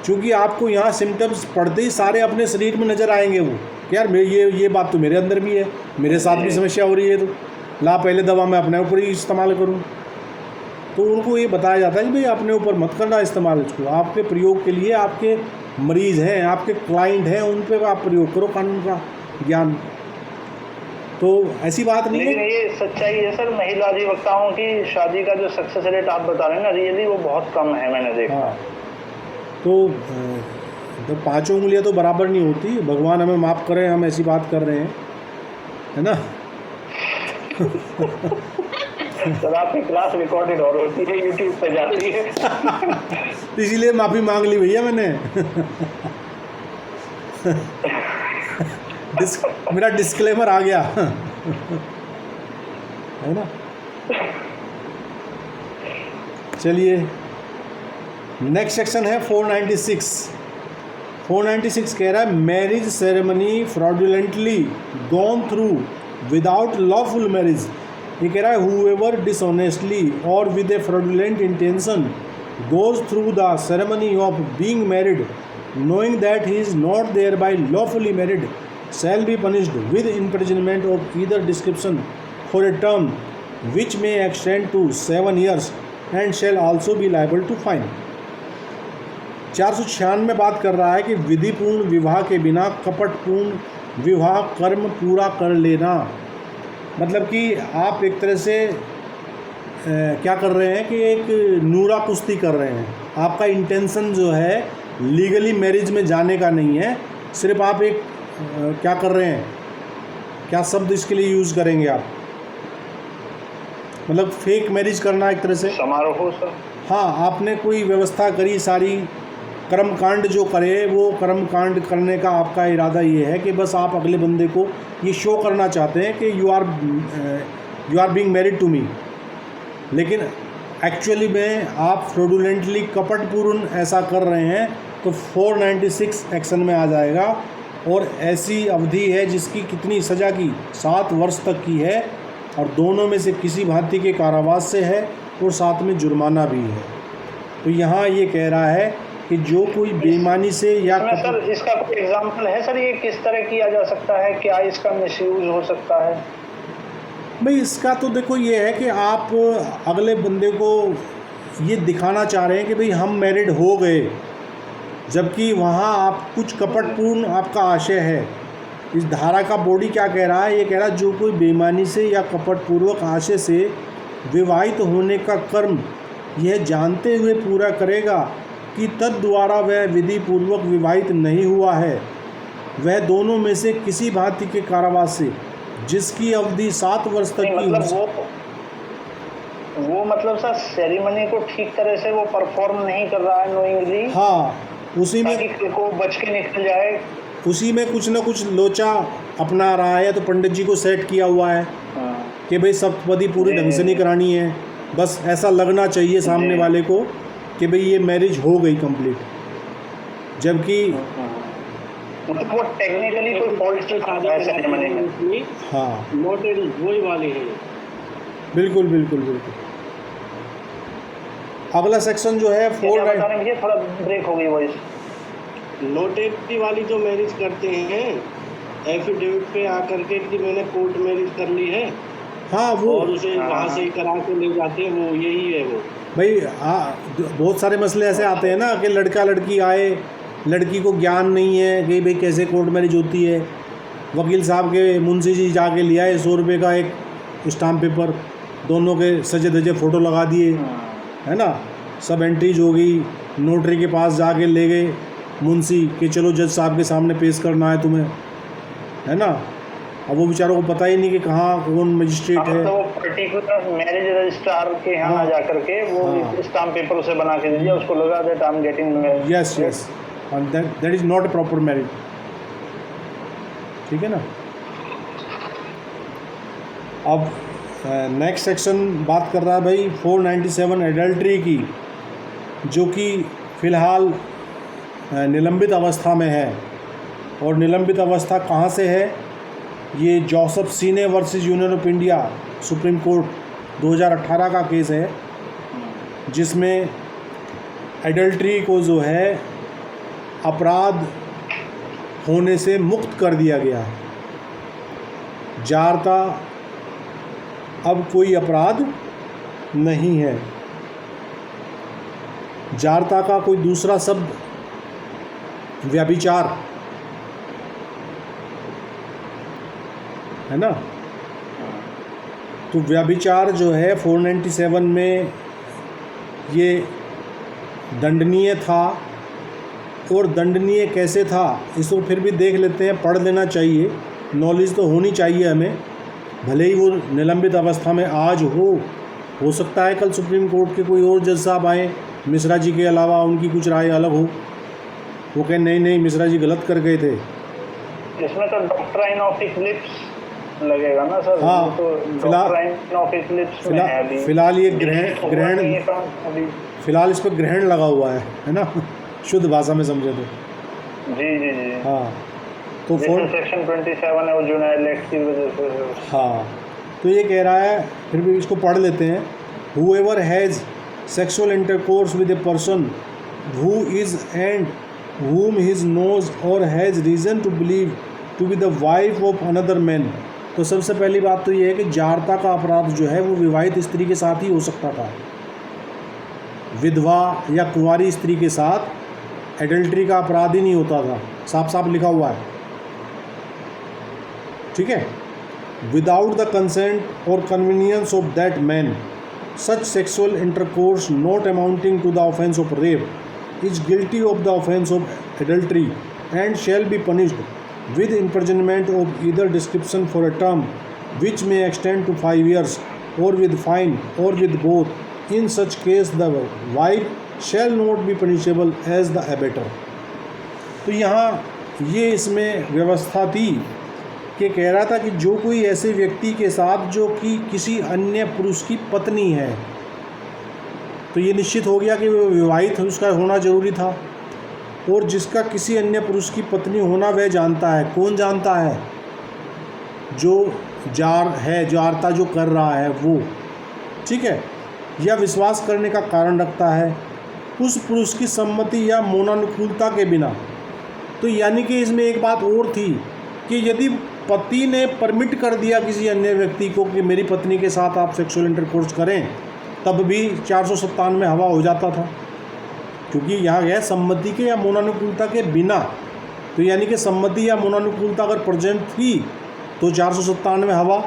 क्योंकि आपको यहाँ सिम्टम्स पढ़ते ही सारे अपने शरीर में नज़र आएंगे वो, यार ये बात तो मेरे अंदर भी है, मेरे साथ भी समस्या हो रही है, तो ला पहले दवा मैं अपने ऊपर ही इस्तेमाल करूँ। तो उनको ये बताया जाता है कि भाई अपने ऊपर मत करना इस्तेमाल, इसको आपके प्रयोग के लिए आपके मरीज़ हैं, आपके क्लाइंट हैं, उन पर आप प्रयोग करो कानून का ज्ञान। तो ऐसी बात नहीं है। लेकिन ये सच्चाई है सर, महिला अधिवक्ताओं की शादी का जो सक्सेस रेट आप बता रहे हैं ना, रियली वो बहुत कम है, मैंने देखा। हाँ, तो पांचों उंगलियां तो बराबर नहीं होती, भगवान हमें माफ़ करें, हम ऐसी बात कर रहे हैं, है ना। सर आपकी क्लास रिकॉर्डेड और होती है, यूट्यूब पे जाती है। इसीलिए माफ़ी मांग ली भैया मैंने। मेरा डिस्क्लेमर आ गया, है ना। चलिए नेक्स्ट सेक्शन है 496 कह रहा है marriage ceremony fraudulently gone through without lawful marriage. ये कह रहा है whoever dishonestly or with a fraudulent intention goes through the ceremony of being married knowing that he is not thereby lawfully married shall be punished with imprisonment of either description for a term which may extend to 7 years and shall also be liable to fine। 496 में बात कर रहा है कि विधिपूर्ण विवाह के बिना कपटपूर्ण विवाह कर्म पूरा कर लेना, मतलब कि आप एक तरह से क्या कर रहे हैं कि एक नूरा कुश्ती कर रहे हैं। आपका इंटेंशन जो है लीगली मैरिज में जाने का नहीं है, सिर्फ आप एक क्या कर रहे हैं, क्या शब्द इसके लिए यूज़ करेंगे आप, मतलब फेक मैरिज करना एक तरह से समारोह सर। हाँ, आपने कोई व्यवस्था करी, सारी कर्मकांड जो करे वो कर्मकांड करने का आपका इरादा ये है कि बस आप अगले बंदे को ये शो करना चाहते हैं कि you are being married to me, लेकिन एक्चुअली में आप फ्रॉडुलेंटली कपटपूर्ण ऐसा कर रहे हैं, तो 496 एक्शन में आ जाएगा। और ऐसी अवधि है जिसकी कितनी सज़ा की 7 वर्ष तक की है, और दोनों में से किसी भांति के कारावास से है और साथ में जुर्माना भी है। तो यहाँ ये कह रहा है कि जो कोई बेईमानी से या सर इसका कोई एग्जाम्पल है सर, ये किस तरह किया जा सकता है, क्या इसका मिसयूज हो सकता है? भाई इसका तो देखो ये है कि आप अगले बंदे को ये दिखाना चाह रहे हैं कि भाई हम मैरिड हो गए, जबकि वहाँ आप कुछ कपटपूर्ण आपका आशय है इस धारा का बॉडी क्या कह रहा है? ये कह रहा है जो कोई बेईमानी से या कपटपूर्वक आशय से विवाहित होने का कर्म यह जानते हुए पूरा करेगा कि तद द्वारा वह विधि पूर्वक विवाहित नहीं हुआ है, वह दोनों में से किसी भांति के कारावास से जिसकी अवधि 7 वर्ष तक की मतलब वो मतलब सर सेरेमनी को ठीक तरह से वो परफॉर्म नहीं कर रहा है नोइंगली। हाँ, उसी में को बच के निकल जाए, उसी में कुछ ना कुछ लोचा अपना रहा है। तो पंडित जी को सेट किया हुआ है कि भाई सप्तपदी पूरी ढंग से नहीं करानी है, बस ऐसा लगना चाहिए सामने वाले को कि भाई ये मैरिज हो गई कंप्लीट, जबकि मतलब वो टेक्निकली कोई फॉल्ट है सेरेमनी में। हाँ नोटेड वही वाली है। बिल्कुल बिल्कुल बिल्कुल। अगला सेक्शन जो है 4 थोड़ा ब्रेक हो गई वॉइस। नोटेड वाली जो मैरिज करते हैं एफिडेविट पे आकर के कि मैंने कोर्ट मैरिज कर ली है, हाँ वो और उसे वहाँ से ही करा के ले जाते हैं, वो यही है वो भाई। बहुत सारे मसले ऐसे आते हैं ना कि लड़का लड़की आए, लड़की को ज्ञान नहीं है कि भाई कैसे कोर्ट मैरिज होती है, वकील साहब के मुंशी जी जाके ले आए 100 रुपये का एक स्टाम्प पेपर, दोनों के सजे धजे फ़ोटो लगा दिए, है ना, सब एंट्रीज हो गई, नोटरी के पास जाके ले गए मुंशी कि चलो जज साहब के सामने पेश करना है तुम्हें, है ना। अब वो बेचारों को पता ही नहीं कि कहाँ कौन मजिस्ट्रेट है। तो वो पर्टिकुलर मैरिज रजिस्ट्रार के यहाँ जा करके वो स्टाम्प पेपर उसे बना के दे दिया, उसको लगा that I am getting married. Yes yes, and that is not a proper marriage, ठीक है ना। अब नेक्स्ट सेक्शन बात कर रहा है भाई 497 एडल्ट्री की, जो कि फ़िलहाल निलंबित अवस्था में है। और निलंबित अवस्था कहाँ से है? ये जोसेफ सीने versus union of India supreme court 2018 का केस है, जिसमें एडल्ट्री को जो है अपराध होने से मुक्त कर दिया गया है। जारता अब कोई अपराध नहीं है। जारता का कोई दूसरा शब्द व्यभिचार है ना। तो व्यभिचार जो है 497 में ये दंडनीय था। और दंडनीय कैसे था इसको फिर भी देख लेते हैं, पढ़ लेना चाहिए, नॉलेज तो होनी चाहिए हमें, भले ही वो निलंबित अवस्था में आज हो सकता है कल सुप्रीम कोर्ट के कोई और जज साहब आए, मिश्रा जी के अलावा उनकी कुछ राय अलग हो, वो कहें नहीं मिश्रा जी गलत कर गए थे। इसमें तो डॉक्ट्राइन ऑफ इक्लिप्स लगेगा ना सर। हाँ, तो डॉक्ट्राइन ऑफ इक्लिप्स में है अभी फिलहाल ये ग्रहण फिलहाल इस पर ग्रहण लगा हुआ है ना, शुद्ध भाषा में समझे तो। जी। हाँ, तो सेक्शन 27 है वो जुनाइल एक्ट की वजह से। हाँ, तो ये कह रहा है, फिर भी इसको पढ़ लेते हैं। whoever has sexual intercourse with a person who is and whom he knows or has reason to believe to be the wife of another man। तो सबसे पहली बात तो ये है कि जारता का अपराध जो है वो विवाहित स्त्री के साथ ही हो सकता था। विधवा या कुंवारी स्त्री के साथ एडल्ट्री का अपराध ही नहीं होता था, साफ साफ लिखा हुआ है, ठीक है। विदाउट द कंसेंट और convenience of that man such sexual intercourse not amounting to the offence of rape is guilty of the offence of adultery and shall be punished with imprisonment of either description for a term which may extend to 5 years or with fine or with both. In such case the wife shall not be punishable as the abettor। तो यहाँ ये इसमें व्यवस्था थी कि कह रहा था कि जो कोई ऐसे व्यक्ति के साथ जो कि किसी अन्य पुरुष की पत्नी है, तो ये निश्चित हो गया कि वो विवाहित उसका होना जरूरी था, और जिसका किसी अन्य पुरुष की पत्नी होना वह जानता है। कौन जानता है? जो जारता जो कर रहा है वो, ठीक है, या विश्वास करने का कारण रखता है उस पुरुष की सम्मति या मौनानुकूलता के बिना। तो यानी कि इसमें एक बात और थी कि यदि पति ने परमिट कर दिया किसी अन्य व्यक्ति को कि मेरी पत्नी के साथ आप सेक्सुअल इंटरकोर्स करें, तब भी 497 में हवा हो जाता था, क्योंकि यहाँ गया सम्मति के या मौनानुकूलता के बिना। तो यानी कि सम्मति या मौनानुकूलता अगर प्रेजेंट थी तो 497 हवा।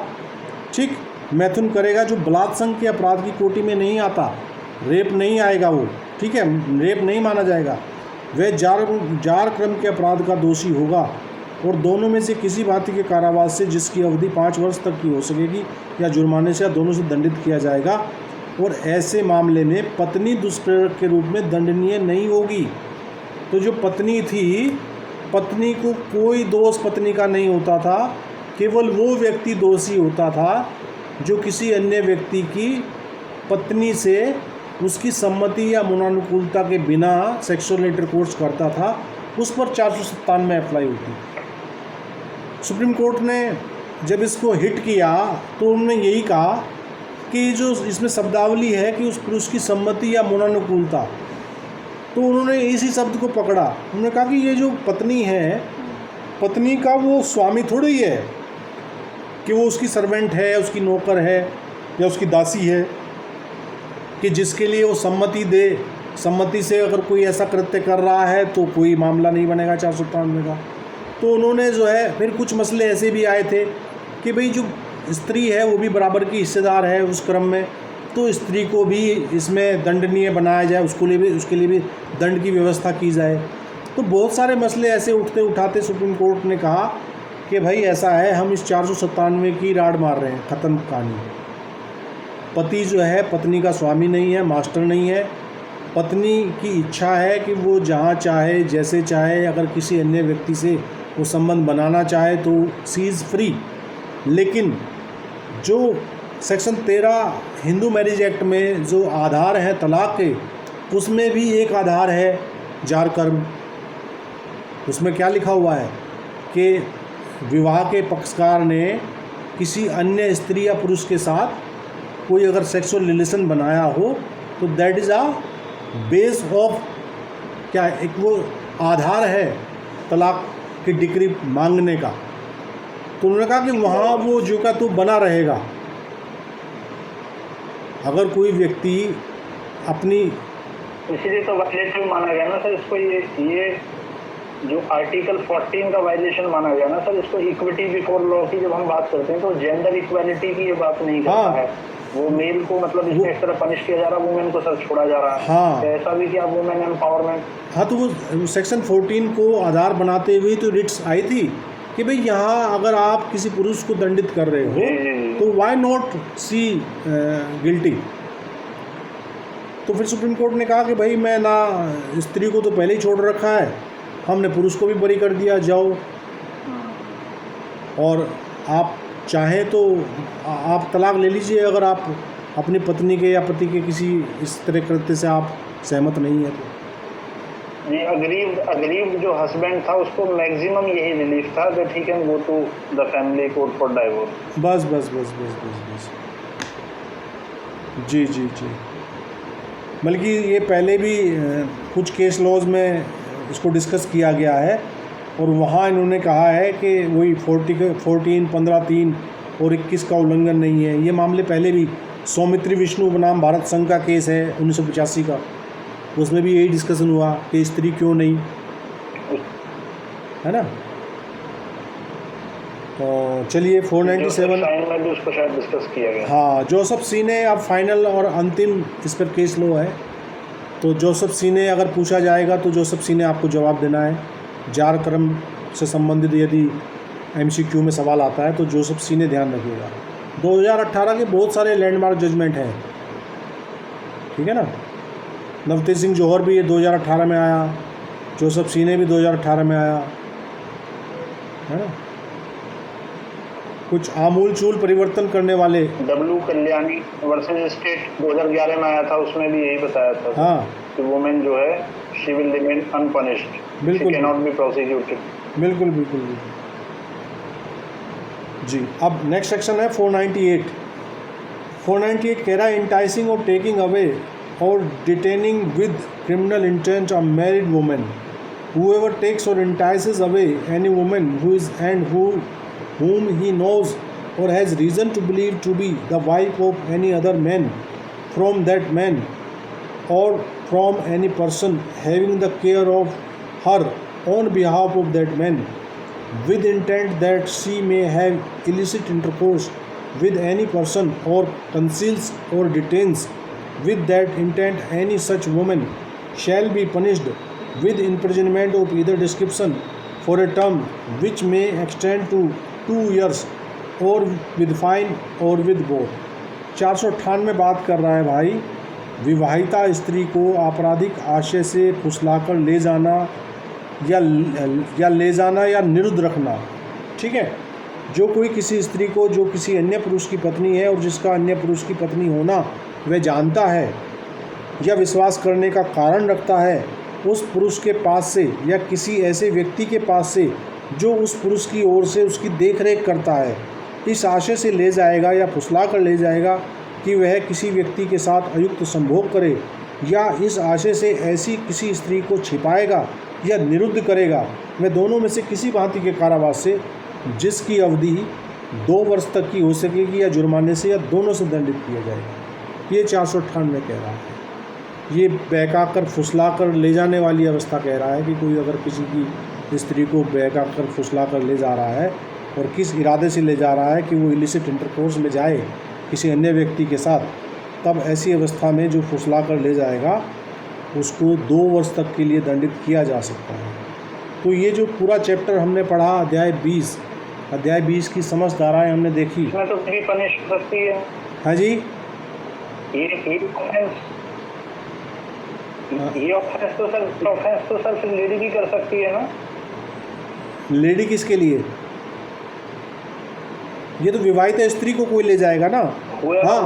ठीक, मैथुन करेगा जो बलात्संग के अपराध की कोटि में नहीं आता, रेप नहीं आएगा वो, ठीक है, रेप नहीं माना जाएगा। वह जार क्रम के अपराध का दोषी होगा और दोनों में से किसी भांति के कारावास से जिसकी अवधि 5 वर्ष तक की हो सकेगी या जुर्माने से या दोनों से दंडित किया जाएगा। और ऐसे मामले में पत्नी दुष्प्रेरक के रूप में दंडनीय नहीं होगी। तो जो पत्नी थी, पत्नी को कोई दोष पत्नी का नहीं होता था, केवल वो व्यक्ति दोषी होता था जो किसी अन्य व्यक्ति की पत्नी से उसकी सम्मति या मौनानुकूलता के बिना सेक्सुअल इंटरकोर्स करता था, उस पर 497 अप्लाई होती। सुप्रीम कोर्ट ने जब इसको हिट किया तो उन्होंने यही कहा कि जो इसमें शब्दावली है कि उस पुरुष की सम्मति या मौनानुकूलता, तो उन्होंने इसी शब्द को पकड़ा। उन्होंने कहा कि ये जो पत्नी है, पत्नी का वो स्वामी थोड़ा ही है कि वो उसकी सर्वेंट है, उसकी नौकर है या उसकी दासी है कि जिसके लिए वो सम्मति दे। सम्मति से अगर कोई ऐसा कृत्य कर रहा है तो कोई मामला नहीं बनेगा 497 का। तो उन्होंने जो है फिर कुछ मसले ऐसे भी आए थे कि भाई जो स्त्री है वो भी बराबर की हिस्सेदार है उस क्रम में, तो स्त्री को भी इसमें दंडनीय बनाया जाए, उसके लिए भी दंड की व्यवस्था की जाए। तो बहुत सारे मसले ऐसे उठाते सुप्रीम कोर्ट ने कहा कि भाई ऐसा है, हम इस 497 की राड मार रहे हैं, ख़त्म कहानी। पति जो है पत्नी का स्वामी नहीं है, मास्टर नहीं है। पत्नी की इच्छा है कि वो जहाँ चाहे, जैसे चाहे, अगर किसी अन्य व्यक्ति से वो संबंध बनाना चाहे तो सी इज़ फ्री। लेकिन जो सेक्शन 13 हिंदू मैरिज एक्ट में जो आधार हैं तलाक के, उसमें भी एक आधार है जार कर्म। उसमें क्या लिखा हुआ है कि विवाह के पक्षकार ने किसी अन्य स्त्री या पुरुष के साथ कोई अगर सेक्सुअल रिलेशन बनाया हो तो that is a base of, क्या एक वो आधार है तलाक की डिक्री मांगने का। तो उन्होंने कहा कि वहाँ वो जो का तो बना रहेगा। अगर कोई व्यक्ति अपनी, इसीलिए तो वायलेटिव माना गया ना सर इसको। ये जो आर्टिकल 14 का वायलेशन माना गया ना सर इसको। इक्विटी बिफोर लॉ की जब हम बात करते हैं तो जेंडर इक्वालिटी की ये बात नहीं करता है। वो मेल को मतलब इसमें इस तरह पनिश किया जा रहा है, वुमेन को सर छोड़ा जा रहा है। हाँ, ऐसा भी कि आप वुमेन एम्पावरमेंट। हाँ, तो वो सेक्शन 14 को आधार बनाते हुए तो रिट्स आई थी कि भाई यहाँ अगर आप किसी पुरुष को दंडित कर रहे हो तो व्हाई नॉट सी गिल्टी। तो फिर सुप्रीम कोर्ट ने कहा कि भाई मैं ना स्त्री को तो पहले ही छोड़ रखा है, हमने पुरुष को भी बरी कर दिया, जाओ और आप चाहें तो आप तलाक ले लीजिए अगर आप अपनी पत्नी के या पति के किसी इस तरह कृत्य से आप सहमत नहीं है तो। ये अग्रीव जो हस्बैंड था उसको मैक्सिमम यही रिलीफ था that he can go to the family court for divorce. बस। जी। बल्कि ये पहले भी कुछ केस लॉज में इसको डिस्कस किया गया है और वहाँ इन्होंने कहा है कि वही 14, 15(3) और 21 का उल्लंघन नहीं है। ये मामले पहले भी सौमित्री विष्णु बनाम भारत संघ का केस है 1985 का, उसमें भी यही डिस्कशन हुआ कि स्त्री क्यों नहीं, है ना। तो चलिए 497 में भी उसको शायद डिस्कस किया गया। हाँ, जोसेफ सी ने अब फाइनल और अंतिम इस पर केस लो है। तो जोसेफ सी ने अगर पूछा जाएगा तो जोसेफ सी ने आपको जवाब देना है। जार कर्म से संबंधित यदि MCQ में सवाल आता है तो जोसेफ सी ने ध्यान रखिएगा। 2018 के बहुत सारे लैंडमार्क जजमेंट हैं, ठीक है ना। नवतेज सिंह जौहर भी ये 2018 में आया, जोसेफ सी ने भी 2018 में आया, है ना। कुछ आमूल चूल परिवर्तन करने वाले डब्ल्यू कल्याणी वर्सेस स्टेट 2011 में आया था, उसमें भी यही बताया था। हाँ, कि वुमेन जो है शी विल रिमेन अनपनिश्ड, बिल्कुल, she can not be prosecuted. बिल्कुल जी। अब नेक्स्ट सेक्शन है 498। 498 कह रहा है इंटाइसिंग और टेकिंग अवे और detaining with criminal intent a married women whoever takes or entices away any woman who is and whom he knows or has reason to believe to be the wife of any other man from that man or from any person having the care of her on behalf of that man with intent that she may have illicit intercourse with any person or conceals or detains with that intent any such woman shall be punished with imprisonment of either description for a term which may extend to 2 years or with fine or with both। 498 में बात कर रहा है भाई, विवाहिता स्त्री को आपराधिक आशय से फुसलाकर ले जाना या निरुद्ध रखना। ठीक है, जो कोई किसी स्त्री को जो किसी अन्य पुरुष की पत्नी है और जिसका अन्य पुरुष की पत्नी होना वह जानता है या विश्वास करने का कारण रखता है, उस पुरुष के पास से या किसी ऐसे व्यक्ति के पास से जो उस पुरुष की ओर से उसकी देखरेख करता है, इस आशय से ले जाएगा या फुसला कर ले जाएगा कि वह किसी व्यक्ति के साथ अयुक्त संभोग करे, या इस आशय से ऐसी किसी स्त्री को छिपाएगा या निरुद्ध करेगा, वह दोनों में से किसी भांति के कारावास से जिसकी अवधि 2 वर्ष तक की हो सकेगी या जुर्माने से या दोनों से दंडित किया जाएगा। ये 498 कह रहा है। ये बहका कर फुसला कर ले जाने वाली अवस्था कह रहा है कि कोई अगर किसी की स्त्री को बहका कर फुसला कर ले जा रहा है और किस इरादे से ले जा रहा है कि वो इलिसिट इंटरकोर्स में जाए किसी अन्य व्यक्ति के साथ, तब ऐसी अवस्था में जो फुसला कर ले जाएगा उसको 2 वर्ष तक के लिए दंडित किया जा सकता है। तो ये जो पूरा चैप्टर हमने पढ़ा अध्याय 20 की समस्त धाराएँ हमने देखी। इसमें तो भी पनिश हो सकती है। हाँ जी, ये ऑफेंस तो सर लेडी भी कर सकती है ना। लेडी किसके लिए? ये तो विवाहित स्त्री को कोई ले जाएगा ना। हाँ,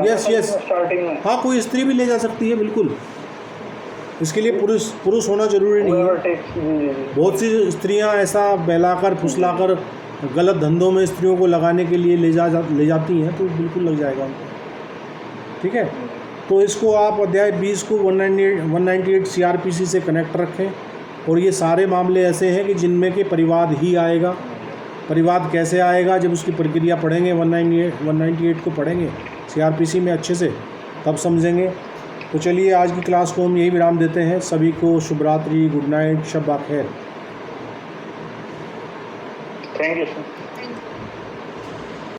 यस स्टार्टिंग में हाँ, कोई स्त्री भी ले जा सकती है, बिल्कुल। इसके लिए पुरुष होना जरूरी नहीं है। बहुत सी स्त्रियां ऐसा बहलाकर फुसलाकर गलत धंधों में स्त्रियों को लगाने के लिए ले जाती हैं, तो बिल्कुल लग जाएगा उनको। ठीक है, तो इसको आप अध्याय 20 को 198 CRPC से कनेक्ट रखें। और ये सारे मामले ऐसे हैं कि जिनमें कि परिवाद ही आएगा। परिवाद कैसे आएगा? जब उसकी प्रक्रिया पढ़ेंगे, 198 को पढ़ेंगे CRPC में अच्छे से, तब समझेंगे। तो चलिए आज की क्लास को हम यही विराम देते हैं। सभी को शुभ रात्रि, गुड नाइट, शब बखैर। Thank you sir.